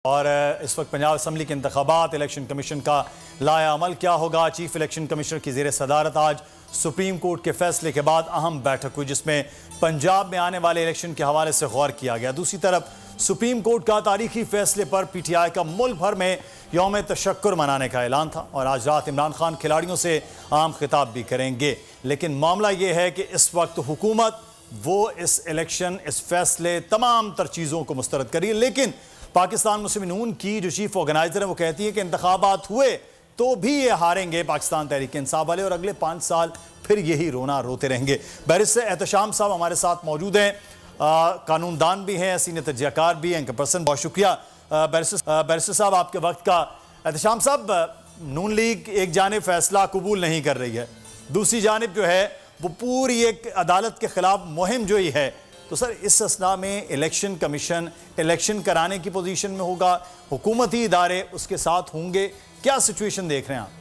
और इस वक्त पंजाब असम्बली के इंतखाबात, इलेक्शन कमीशन का लाया अमल क्या होगा। चीफ इलेक्शन कमिश्नर की ज़ेर सदारत आज सुप्रीम कोर्ट के फैसले के बाद अहम बैठक हुई, जिसमें पंजाब में आने वाले इलेक्शन के हवाले से गौर किया गया। दूसरी तरफ सुप्रीम कोर्ट का तारीखी फैसले पर पीटीआई का मुल्क भर में यौम तशक्कुर मनाने का ऐलान था और आज रात इमरान खान खिलाड़ियों से आम खिताब भी करेंगे। लेकिन मामला ये है कि इस वक्त हुकूमत वो इस इलेक्शन, इस फैसले, तमाम तर चीज़ों को मुस्तरद करी, लेकिन पाकिस्तान मुस्लिम नून की जो चीफ ऑर्गेनाइजर है वो कहती है कि इंतखाबात हुए तो भी ये हारेंगे पाकिस्तान तहरीक इंसाफ वाले और अगले 5 साल फिर यही रोना रोते रहेंगे। बैरिस्टर एहतशाम साहब हमारे साथ मौजूद हैं, कानूनदान भी हैं, सीनियर तजज़ियाकार भी हैं। पर्सन बहुत शुक्रिया बैरिस्टर साहब आपके वक्त का। एहतशाम साहब, नून लीग एक जानिब फैसला कबूल नहीं कर रही है, दूसरी जानिब जो है वो पूरी एक अदालत के खिलाफ मुहिम जो ही है, तो सर इस असना में इलेक्शन कमीशन इलेक्शन कराने की पोजीशन में होगा, हुकूमती इदारे उसके साथ होंगे, क्या सिचुएशन देख रहे हैं आप?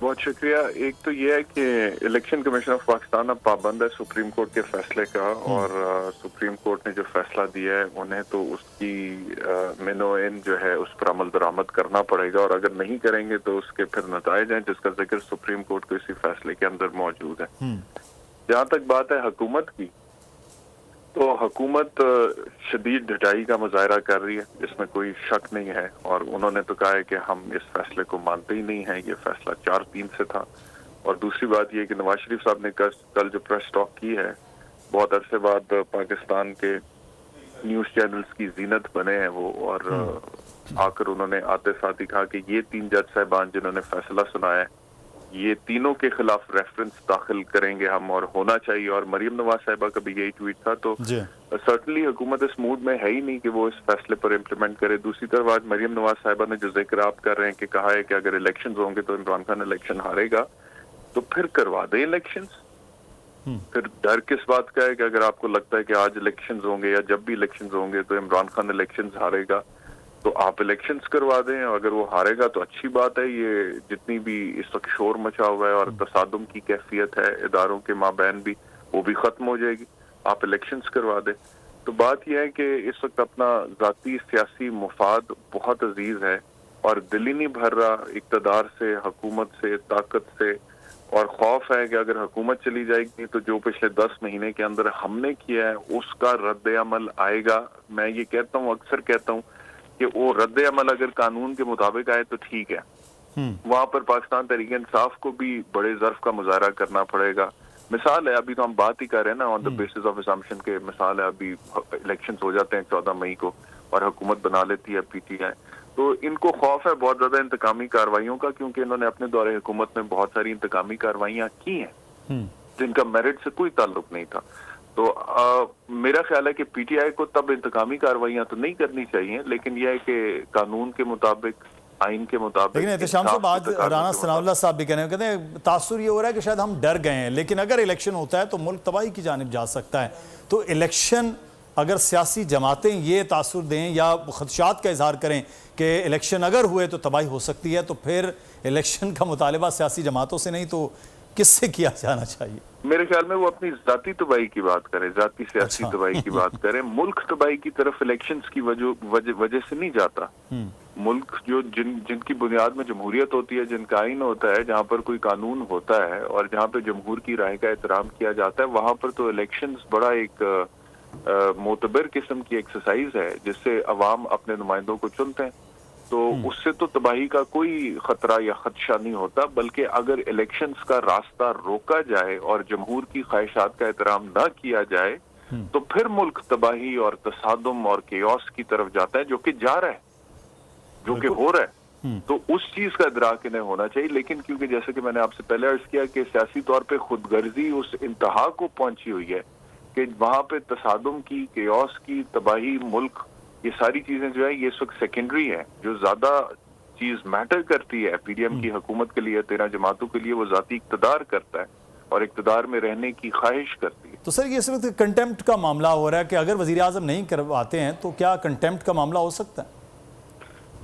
बहुत शुक्रिया। एक तो ये है कि इलेक्शन कमीशन ऑफ पाकिस्तान अब पाबंद है सुप्रीम कोर्ट के फैसले का, और सुप्रीम कोर्ट ने जो फैसला दिया है उन्हें तो उसकी मिनोइन जो है उस पर अमल दरामद करना पड़ेगा, और अगर नहीं करेंगे तो उसके फिर नताइज हैं जिसका जिक्र सुप्रीम कोर्ट को इसी फैसले के अंदर मौजूद है। जहाँ तक बात है हुकूमत की, तो हुकूमत शदीद ढिठाई का मुजाहरा कर रही है, इसमें कोई शक नहीं है, और उन्होंने तो कहा है कि हम इस फैसले को मानते ही नहीं हैं, ये फैसला 4-3 से था। और दूसरी बात ये कि नवाज शरीफ साहब ने कल जो प्रेस टॉक की है, बहुत अरसे बाद पाकिस्तान के न्यूज चैनल्स की जीनत बने हैं वो, और आकर उन्होंने आते साथ ही कहा कि ये 3 जज साहिबान जिन्होंने फैसला सुनाया है, ये तीनों के खिलाफ रेफरेंस दाखिल करेंगे हम, और होना चाहिए। और मरियम नवाज साहिबा का भी यही ट्वीट था। तो सर्टनली हुकूमत इस मूड में है ही नहीं कि वो इस फैसले पर इम्प्लीमेंट करे। दूसरी तरफ आज मरियम नवाज साहिबा ने जो जिक्र आप कर रहे हैं कि कहा है कि अगर इलेक्शन होंगे तो इमरान खान इलेक्शन हारेगा, तो फिर करवा दे इलेक्शन। फिर डर किस बात का है कि अगर आपको लगता है कि आज इलेक्शन होंगे या जब भी इलेक्शन होंगे तो इमरान खान इलेक्शन हारेगा, तो आप इलेक्शंस करवा दें। अगर वो हारेगा तो अच्छी बात है। ये जितनी भी इस वक्त शोर मचा हुआ है और तसादुम की कैफियत है इदारों के माबैन भी, वो भी खत्म हो जाएगी, आप इलेक्शंस करवा दें। तो बात यह है कि इस वक्त अपना जाती सियासी मुफाद बहुत अजीज है, और दिल ही नहीं भर रहा इक़्तिदार से, हुकूमत से, ताकत से, और खौफ है कि अगर हुकूमत चली जाएगी तो जो पिछले 10 महीने के अंदर हमने किया है उसका रद्द अमल आएगा। मैं ये कहता हूँ, अक्सर कहता हूँ कि वो रद्द अमल अगर कानून के मुताबिक आए तो ठीक है, वहां पर पाकिस्तान तहरीक इंसाफ को भी बड़े ज़र्फ का मुजाहरा करना पड़ेगा। मिसाल है, अभी तो हम बात ही कर रहे हैं ना on the basis of assumption के, मिसाल है अभी इलेक्शंस हो जाते हैं 14 मई को और हुकूमत बना लेती है पीटीआई, तो इनको खौफ है बहुत ज्यादा इंतकामी कार्रवाइयों का, क्योंकि इन्होंने अपने दौरे हुकूमत में बहुत सारी इंतकामी कार्रवाइयां की हैं जिनका मेरिट से कोई ताल्लुक नहीं था। तो मेरा ख्याल है कि पीटीआई को तब इंतकामी कार्रवाइयां तो नहीं करनी चाहिए, लेकिन यह है कि कानून के मुताबिक, आइन के मुताबिक। लेकिन एहतशाम साहब, आज राना सनाउल्लाह साहब भी कहते हैं तासुर ये हो रहा है कि शायद हम डर गए हैं, लेकिन अगर इलेक्शन होता है तो मुल्क तबाही की जानिब जा सकता है। तो इलेक्शन अगर सियासी जमातें ये तासुर दें या खदशात का इजहार करें कि इलेक्शन अगर हुए तो तबाही हो सकती है, तो फिर इलेक्शन का मुतालबा सियासी जमातों से नहीं तो किससे किया जाना चाहिए? मेरे ख्याल में वो अपनी जाती तबाही की बात करें, जाती सियासी तबाही की बात करें। मुल्क तबाही की तरफ इलेक्शंस की वजह से नहीं जाता। मुल्क जो जिनकी बुनियाद में जमहूरियत होती है, जिनका आइन होता है, जहाँ पर कोई कानून होता है और जहाँ पे जमहूर की राय का एहतराम किया जाता है, वहां पर तो इलेक्शंस बड़ा एक मोतबर किस्म की एक्सरसाइज है जिससे अवाम अपने नुमाइंदों को चुनते हैं। तो उससे तो तबाही का कोई खतरा या खदशा नहीं होता, बल्कि अगर इलेक्शंस का रास्ता रोका जाए और जमहूर की ख्वाहिशात का एहतराम न किया जाए तो फिर मुल्क तबाही और तसादुम और केओस की तरफ जाता है, जो कि जा रहा है, जो कि हो रहा है। तो उस चीज का इदराक इन्हें होना चाहिए। लेकिन क्योंकि जैसे कि मैंने आपसे पहले अर्ज किया कि सियासी तौर पे खुदगर्जी उस इंतहा को पहुंची हुई है कि वहां पे तसादुम की, केओस की, तबाही, मुल्क, ये सारी चीजें जो है ये इस वक्त सेकेंडरी है। जो ज्यादा चीज मैटर करती है पीडीएम की हुकूमत के लिए, 13 जमातों के लिए, वो जाती इक्तदार करता है और इक्तदार में रहने की ख्वाहिश करती है। तो सर ये इस वक्त कंटेम्प्ट का मामला हो रहा है कि अगर वजीर आजम नहीं करवाते हैं तो क्या कंटेम्प्ट का मामला हो सकता है?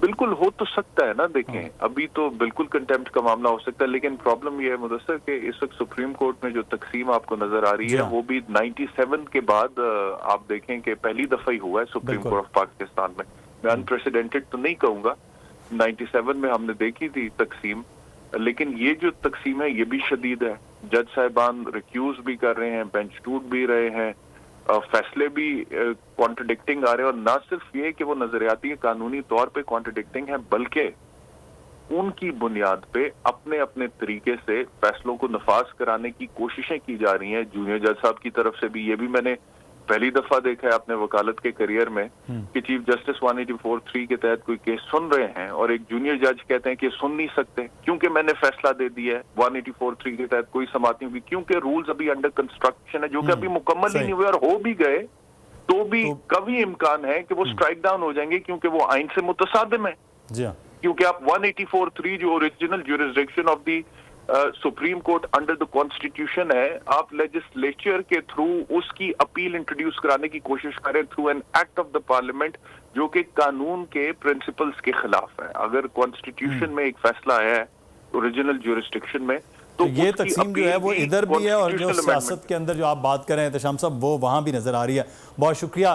बिल्कुल हो तो सकता है ना। देखें, अभी तो बिल्कुल कंटेम्प्ट का मामला हो सकता है, लेकिन प्रॉब्लम यह है मुदस्सर कि इस वक्त सुप्रीम कोर्ट में जो तकसीम आपको नजर आ रही है वो भी 97 के बाद आप देखें कि पहली दफा ही हुआ है सुप्रीम कोर्ट ऑफ पाकिस्तान में। मैं अनप्रेसिडेंटेड तो नहीं कहूंगा, 97 में हमने देखी थी तकसीम, लेकिन ये जो तकसीम है ये भी शदीद है। जज साहिबान रिक्यूज भी कर रहे हैं, बेंच टूट भी रहे हैं, फैसले भी कॉन्ट्रडिक्टिंग आ रहे हैं, और ना सिर्फ ये कि वो नजरियाती कानूनी तौर पे कॉन्ट्रडिक्टिंग है, बल्कि उनकी बुनियाद पे अपने अपने तरीके से फैसलों को नफाज कराने की कोशिशें की जा रही हैं जूनियर जज साहब की तरफ से भी। ये भी मैंने पहली दफा देखा है अपने वकालत के करियर में कि चीफ जस्टिस 184(3) के तहत कोई केस सुन रहे हैं और एक जूनियर जज कहते हैं कि सुन नहीं सकते क्योंकि मैंने फैसला दे दिया है 184(3) के तहत कोई समाअत नहीं हुई, क्योंकि रूल्स अभी अंडर कंस्ट्रक्शन है, जो कि अभी मुकम्मल ही नहीं हुए, और हो भी गए तो भी कभी इम्कान है कि वो स्ट्राइक डाउन हो जाएंगे क्योंकि वो आइन से मुतसादिम है। क्योंकि आप 184(3) जो original jurisdiction of the supreme court under the constitution है, आप लेजिस्लेचर के थ्रू उसकी अपील इंट्रोड्यूस कराने की कोशिश करें through an act of the parliament, जो कि कानून के प्रिंसिपल्स के खिलाफ है। अगर कॉन्स्टिट्यूशन में एक फैसला आया है ओरिजिनल ज्यूरिसडिक्शन में, तो ये तकसीम जो है वो इधर भी है और जो सियासत के अंदर जो आप बात कर रहे हैं एहतशाम साहब, वो वहां भी नजर आ रही है। बहुत शुक्रिया।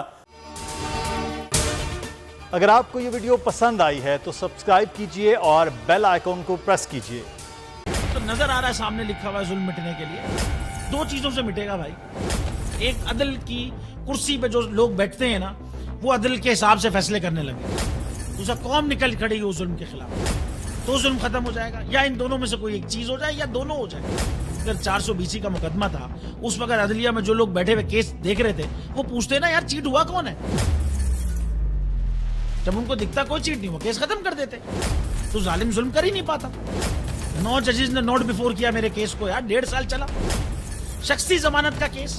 अगर आपको ये वीडियो पसंद आई है तो सब्सक्राइब कीजिए और बेल आइकॉन को प्रेस कीजिए। तो नजर आ रहा है सामने लिखा हुआ है जुल्म मिटने के लिए, दो चीजों से मिटेगा भाई। एक, अदल की कुर्सी पे जो लोग बैठते हैं ना, वो अदल के हिसाब से फैसले करने लगे। दूसरा, कौम निकल खड़ी हो जुल्म के खिलाफ, तो जुल्म खत्म हो जाएगा। या इन दोनों में से कोई एक चीज हो जाए या दोनों हो जाए। अगर 420 का मुकदमा था, उस वक्त अदलिया में जो लोग बैठे हुए केस देख रहे थे, वो पूछते ना यार चीट हुआ कौन है। जब उनको दिखता कोई चीट नहीं हुआ, केस खत्म कर देते। तो जालिम जुल्म कर ही नहीं पाता। 9 जजेस ने नोट बिफोर किया मेरे केस को यार, 1.5 साल चला। शख्सी जमानत का केस,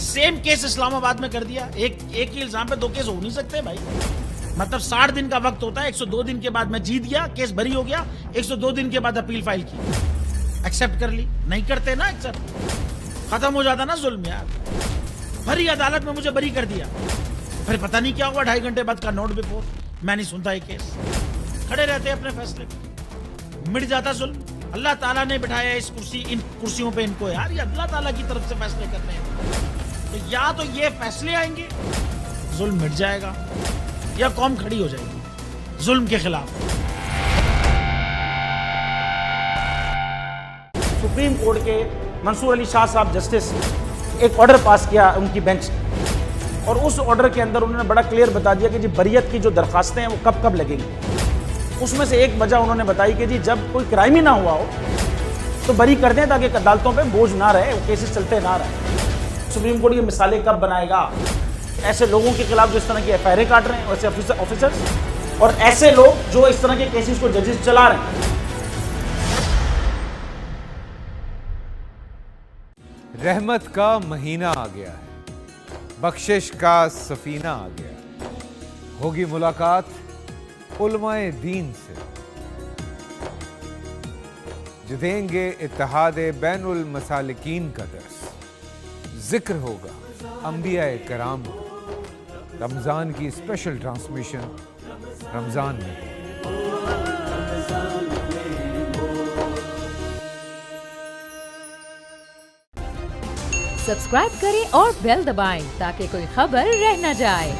सेम केस इस्लामाबाद में कर दिया। एक ही इल्जाम पे 2 केस हो नहीं सकते भाई। मतलब 60 दिन का वक्त होता है, 102 दिन के बाद मैं जीत गया, केस बरी हो गया, 102 दिन के बाद अपील फाइल की, एक्सेप्ट कर ली। नहीं करते ना एक्सेप्ट, खत्म हो जाता ना जुल्म यार। भरी अदालत में मुझे बरी कर दिया, फिर पता नहीं क्या हुआ, 2.5 घंटे बाद का नोट बिफोर, मैं नहीं सुनता ये केस। खड़े रहते अपने फैसले पे, मिट जाता जुल्म। अल्लाह ताला ने बिठाया इस कुर्सी, इन कुर्सियों पे इनको यार, ये अल्लाह ताला की तरफ से फैसले करने हैं। तो या तो ये फैसले आएंगे, जुल्म मिट जाएगा, या कौम खड़ी हो जाएगी जुल्म के खिलाफ। सुप्रीम कोर्ट के मंसूर अली शाह साहब जस्टिस एक ऑर्डर पास किया उनकी बेंच, और उस ऑर्डर के अंदर उन्होंने बड़ा क्लियर बता दिया कि जी बरियत की जो दरखास्तें हैं वो कब कब लगेंगी। उसमें से एक वजह उन्होंने बताई कि जी जब कोई क्राइम ही ना हुआ हो तो बरी कर दें, ताकि अदालतों पे बोझ ना रहे, वो केसेस चलते ना रहे। सुप्रीम कोर्ट ये मिसालें कब बनाएगा, ऐसे लोगों के खिलाफ जो इस तरह की FIR काट रहे हैं, वैसे ऑफिसर्स, और ऐसे लोग जो इस तरह के केसेस को जजेस चला रहे हैं। रहमत का महीना आ गया है, बख्शिश का सफीना आ गया, होगी मुलाकात उलमाए दीन से, जो देंगे इत्तेहादे बैनुल मसालिकीन का दर्स, जिक्र होगा अंबियाए कराम, रमजान की स्पेशल ट्रांसमिशन रमजान में। सब्सक्राइब करें और बेल दबाएं ताकि कोई खबर रह न जाए।